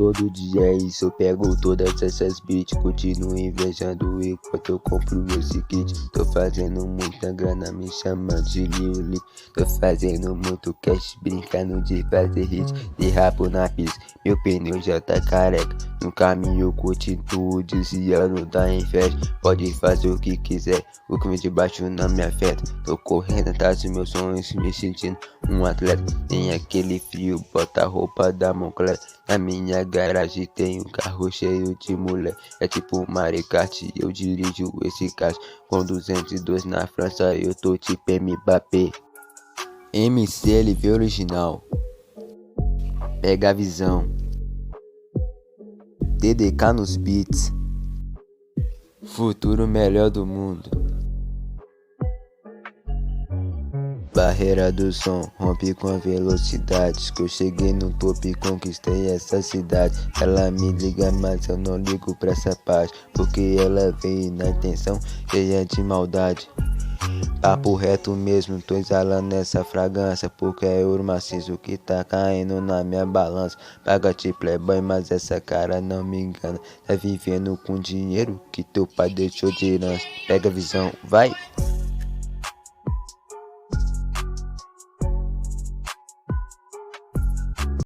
todo dia é isso, eu pego todas essas beats. Continuo invejando enquanto eu compro esse kit. Tô fazendo muita grana, me chamando de Lili. Tô fazendo muito cash, brincando de fazer hit. De rapo na pista, meu pneu já tá careca. No caminho continuo desviando da inveja. Pode fazer o que quiser, o que vem de baixo não me afeta. Tô correndo atrás dos meus sonhos, me sentindo um atleta. Tem aquele frio, bota a roupa da Moncler. Na minha garagem tem um carro cheio de mulher. É tipo Mario Kart, eu dirijo esse carro. Com 202 na França, eu tô tipo Mbappé. MCLV original, pega a visão. DDK nos beats, futuro melhor do mundo. Barreira do som, rompe com velocidades. Que eu cheguei no topo e conquistei essa cidade. Ela me liga, mas eu não ligo pra essa parte, porque ela veio na intenção cheia de maldade. Papo reto mesmo, tô exalando essa fragrância, porque é ouro maciço que tá caindo na minha balança. Paga-te playboy, mas essa cara não me engana. Tá vivendo com dinheiro que teu pai deixou de herança. Pega a visão, vai!